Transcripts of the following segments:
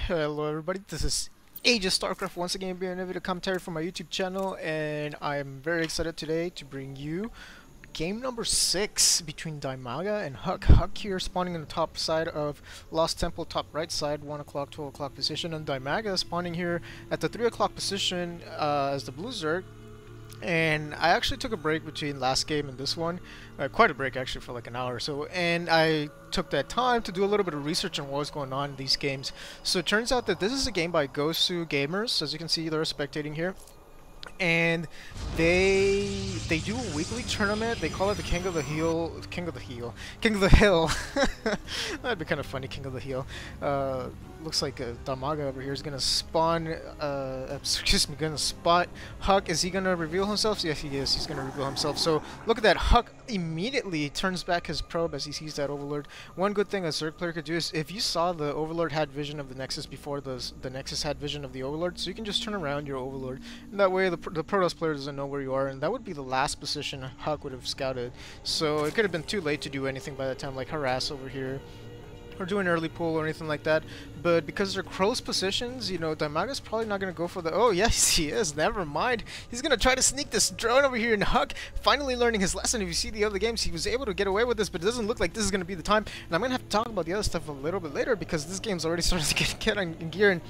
Hello everybody, this is Age of StarCraft once again being a video commentary for my YouTube channel, and I am very excited today to bring you game number 6 between Dimaga and HuK. HuK here spawning on the top side of Lost Temple, top right side, 1 o'clock, 12 o'clock position, and Dimaga spawning here at the 3 o'clock position as the Blue Zerg. And I actually took a break between last game and this one, quite a break actually, for like an hour or so, and I took that time to do a little bit of research on what was going on in these games. So it turns out that this is a game by Gosu-Gamers, as you can see they're spectating here, and they do a weekly tournament. They call it the King of the Hill. That'd be kind of funny, King of the Hill. Looks like Dimaga over here is gonna spawn. Excuse me, gonna spot HuK. Is he gonna reveal himself? Yes, he is. He's gonna reveal himself. So look at that. HuK immediately turns back his probe as he sees that Overlord. One good thing a Zerg player could do is, if you saw the Overlord had vision of the Nexus before the Nexus had vision of the Overlord, so you can just turn around your Overlord, and that way the Protoss player doesn't know where you are, and that would be the last position HuK would have scouted. So it could have been too late to do anything by that time, like harass over here, or do an early pull or anything like that. But because they're close positions, you know, Dimaga's probably not going to go for the... Oh, yes, he is. Never mind. He's going to try to sneak this drone over here, and HuK finally learning his lesson. If you see the other games, he was able to get away with this, but it doesn't look like this is going to be the time. And I'm going to have to talk about the other stuff a little bit later, because this game's already starting to get in gear, and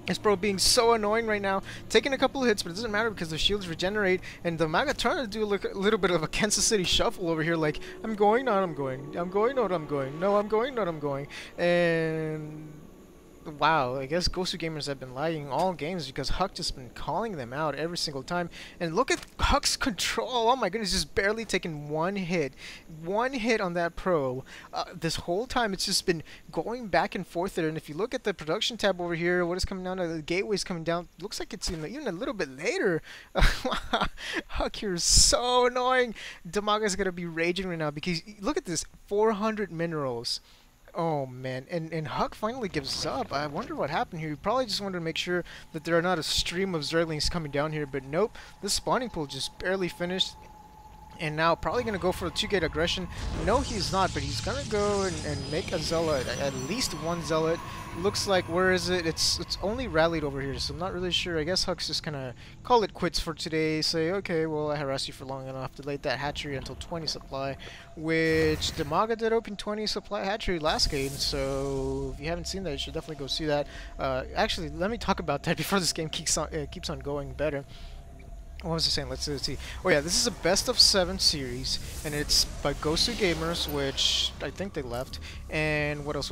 his pro being so annoying right now, taking a couple of hits, but it doesn't matter because the shields regenerate, and Dimaga trying to do a little bit of a Kansas City shuffle over here, like, I'm going, not I'm going, I'm going, not I'm going, no, I'm going, not I'm going, and... Wow, I guess GosuGamers have been lagging all games because HuK just been calling them out every single time. And look at HuK's control. Oh my goodness, just barely taken one hit on that pro. This whole time it's just been going back and forth there. And if you look at the production tab over here, what is coming down, the gateway's coming down, looks like it's even a little bit later. HuK here is so annoying. Dimaga's gonna be raging right now because look at this, 400 minerals. Oh man, and HuK finally gives up. I wonder what happened here. He probably just wanted to make sure that there are not a stream of Zerglings coming down here, but nope. This spawning pool just barely finished. And now probably going to go for a 2-gate aggression. No, he's not, but he's going to go and make a Zealot, at least one Zealot. Looks like, where is it? It's only rallied over here, so I'm not really sure. I guess HuK's just going to call it quits for today. Say, okay, well, I harassed you for long enough. Delayed that hatchery until 20 supply, which Dimaga did open 20 supply hatchery last game, so if you haven't seen that, you should definitely go see that. Actually, let me talk about that before this game keeps on going better. What was I saying? Let's see. Oh yeah, this is a best of 7 series, and it's by GosuGamers, which I think they left. And what else?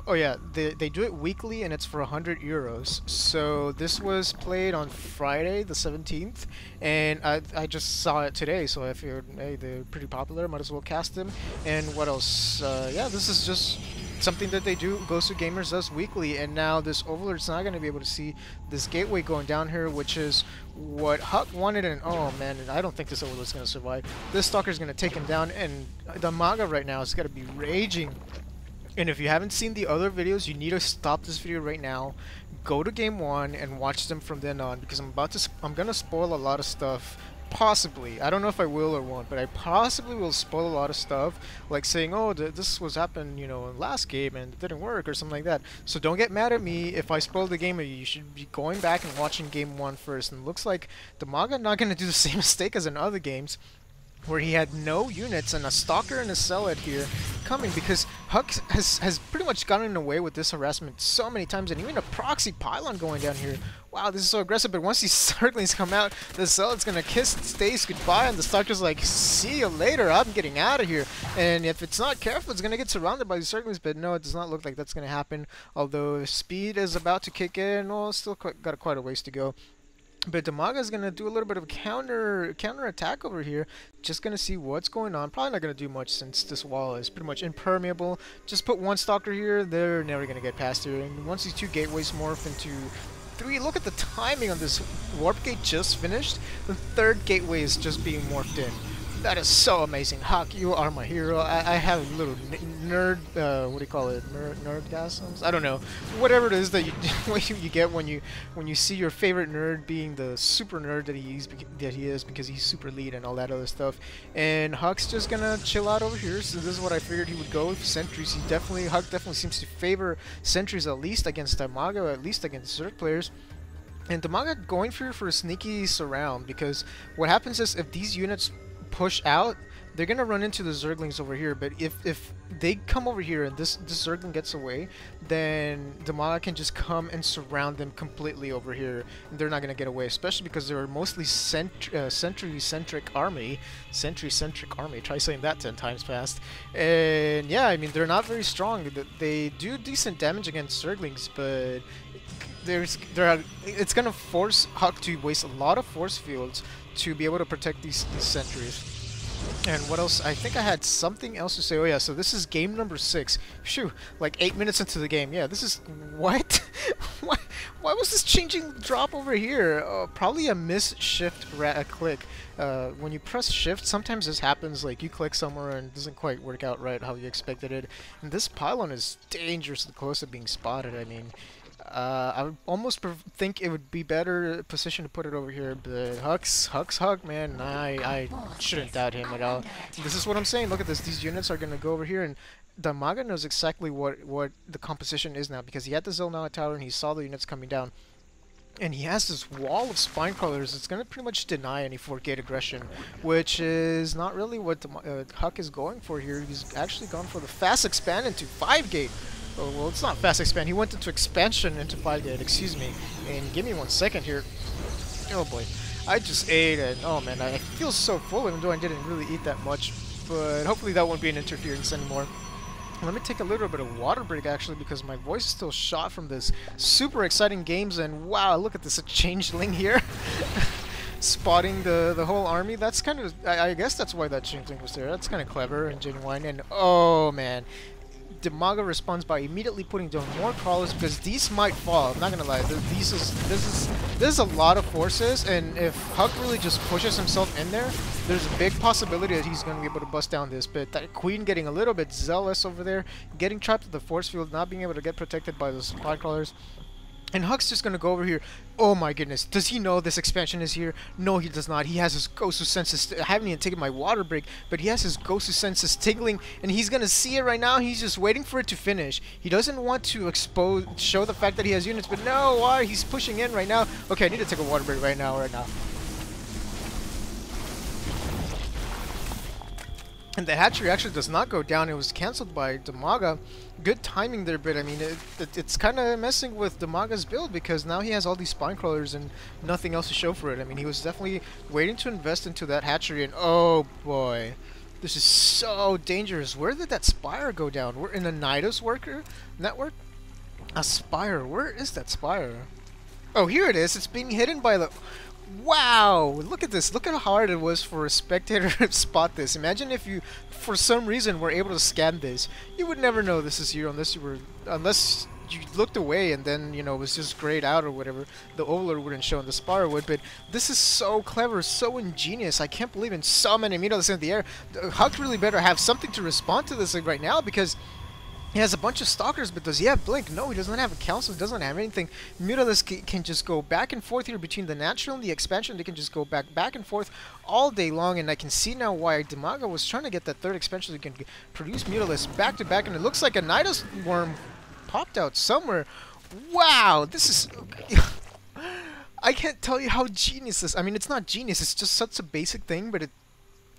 Oh yeah, they do it weekly, and it's for 100 euros. So this was played on Friday, the 17th, and I just saw it today. So I figured, hey, they're pretty popular, might as well cast them. And what else? Yeah, this is just something that they do, GosuGamers does weekly, and now this Overlord's not going to be able to see this gateway going down here, which is what HuK wanted, and oh man, I don't think this Overlord's going to survive. This Stalker's going to take him down, and Dimaga right now is going to be raging. And if you haven't seen the other videos, you need to stop this video right now, go to game 1, and watch them from then on, because I'm going to spoil a lot of stuff. Possibly. I don't know if I will or won't, but I possibly will spoil a lot of stuff, like saying, oh, this was happened, you know, in last game and it didn't work or something like that. So don't get mad at me if I spoil the game. You should be going back and watching game 1 first. And it looks like Dimaga not going to do the same mistake as in other games, where he had no units and a Stalker and a Zealot here coming, because HuK has pretty much gotten away with this harassment so many times, and even a proxy pylon going down here. Wow, this is so aggressive, but once these Zerglings come out, the Zealot's gonna kiss Stace goodbye, and the Stalker's like, see you later, I'm getting out of here. And if it's not careful, it's gonna get surrounded by the Zerglings, but no, it does not look like that's gonna happen, although speed is about to kick in. Well, still got quite a ways to go. But Dimaga is going to do a little bit of counter attack over here. Just going to see what's going on. Probably not going to do much since this wall is pretty much impermeable. Just put one Stalker here. They're never going to get past here. And once these 2 gateways morph into 3, look at the timing on this. Warp gate just finished. The 3rd gateway is just being morphed in. That is so amazing. HuK, you are my hero. I have a little nerd, what do you call it? Nerdgasms? I don't know. Whatever it is that you get when you see your favorite nerd being the super nerd that he is because he's super lead and all that other stuff. And HuK's just gonna chill out over here. So this is what I figured he would go with sentries. HuK definitely seems to favor sentries at least against Dimaga, at least against Zerg players. And Dimaga going for a sneaky surround, because what happens is if these units push out, they're gonna run into the Zerglings over here. But if they come over here and this Zergling gets away, then Dimaga can just come and surround them completely over here, and they're not gonna get away. Especially because they're mostly sentry-centric army. Sentry-centric army. Try saying that 10 times fast. And yeah, I mean, they're not very strong. They do decent damage against Zerglings, but it's gonna force HuK to waste a lot of force fields to be able to protect these sentries. And what else? I think I had something else to say. Oh yeah, so this is game number 6. Phew, like 8 minutes into the game. Yeah, this is... What? Why was this changing drop over here? Probably a shift click. When you press shift, sometimes this happens, like you click somewhere and it doesn't quite work out right how you expected it. And this pylon is dangerously close to being spotted. I mean... I would almost think it would be better position to put it over here, but HuK's HuK, man, I shouldn't doubt him at all. This is what I'm saying. Look at this. These units are going to go over here, and Dimaga knows exactly what the composition is now, because he had the Zilnala Tower and he saw the units coming down. And he has this wall of spine crawlers that's going to pretty much deny any 4-gate aggression, which is not really what HuK is going for here. He's actually gone for the fast expand into 5-gate. Oh, well, it's not fast expand. He went into expansion into 5-gate, excuse me. And give me 1 second here. Oh boy. I just ate it. Oh man, I feel so full even though I didn't really eat that much. But hopefully that won't be an interference anymore. Let me take a little bit of water break actually, because my voice is still shot from this super exciting games. And wow, look at this, a changeling here. Spotting the whole army. That's kind of... I guess that's why that changeling was there. That's kind of clever and genuine. And oh man. Dimaga responds by immediately putting down more crawlers, because these might fall. I'm not gonna lie, this is a lot of forces, and if HuK really just pushes himself in there, there's a big possibility that he's gonna be able to bust down this. But that queen getting a little bit zealous over there, getting trapped in the force field, not being able to get protected by those supply crawlers. And HuK's just gonna go over here. Oh my goodness, does he know this expansion is here? No, he does not. He has his Gosu senses. I haven't even taken my water break, but he has his Gosu senses tingling, and he's gonna see it right now. He's just waiting for it to finish. He doesn't want to show the fact that he has units, but no, why? He's pushing in right now. Okay, I need to take a water break right now. And the hatchery actually does not go down. It was cancelled by Dimaga. Good timing there, but I mean, it's kind of messing with Dimaga's build, because now he has all these spine crawlers and nothing else to show for it. I mean, he was definitely waiting to invest into that hatchery, and oh boy, this is so dangerous. Where did that spire go down? We're in the Nidus worker network? A spire. Where is that spire? Oh, here it is. It's being hidden by the... Wow! Look at this. Look at how hard it was for a spectator to spot this. Imagine if you, for some reason, were able to scan this. You would never know this is here unless you looked away and then, you know, it was just grayed out or whatever. The overlord wouldn't show and the spire would. But this is so clever, so ingenious. I can't believe in so many Mutalisks in the air. HuK really better have something to respond to this right now, because he has a bunch of stalkers, but does he have blink? No, he doesn't have a council, he doesn't have anything. Mutalisks can just go back and forth here between the natural and the expansion. They can just go back and forth all day long, and I can see now why Dimaga was trying to get that third expansion so he can produce Mutalisks back to back, and it looks like a Nidus worm popped out somewhere. Wow, this is... I can't tell you how genius this... I mean, it's not genius, it's just such a basic thing, but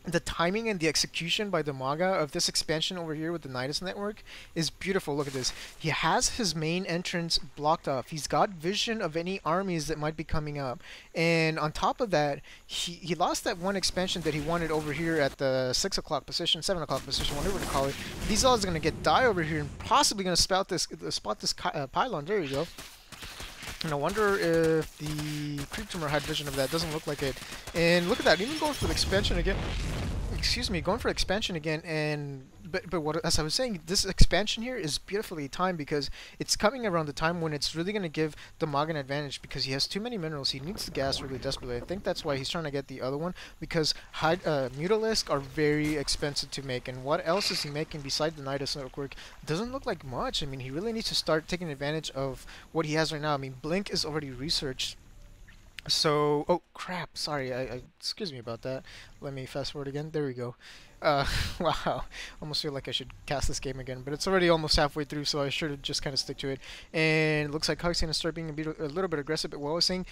the timing and the execution by Dimaga of this expansion over here with the Nidus network is beautiful. Look at this. He has his main entrance blocked off. He's got vision of any armies that might be coming up. And on top of that, he lost that one expansion that he wanted over here at the 6 o'clock position, 7 o'clock position, whatever to call it. These all is going to get die over here and possibly going to spot this pylon. There you go. And I wonder if the Creep Tumor had vision of that. Doesn't look like it. And look at that, even going for the expansion again. excuse me, going for expansion again, and but what, as I was saying, this expansion here is beautifully timed because it's coming around the time when it's really going to give Dimaga an advantage because he has too many minerals. He needs the gas really desperately. I think that's why he's trying to get the other one because Mutalisk are very expensive to make, and what else is he making besides the Nidus Network? Doesn't look like much. I mean, he really needs to start taking advantage of what he has right now. I mean, Blink is already researched. So, oh crap, sorry, I excuse me about that. Let me fast forward again. There we go. Wow, almost feel like I should cast this game again, but it's already almost halfway through, so I should just kind of stick to it. And it looks like HuK's gonna start being a little bit aggressive. But what I was saying,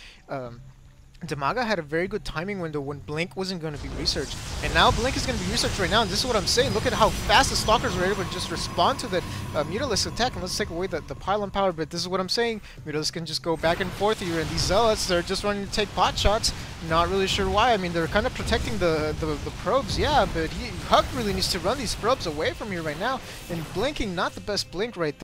Dimaga had a very good timing window when Blink wasn't going to be researched. And now Blink is going to be researched right now, and this is what I'm saying. Look at how fast the Stalkers were able to just respond to that Mutalisk attack. And let's take away the pylon power, but this is what I'm saying. Mutalisk can just go back and forth here, and these Zealots, they're just running to take pot shots. Not really sure why. I mean, they're kind of protecting the probes, yeah, but HuK really needs to run these probes away from here right now. And blinking, not the best blink right there.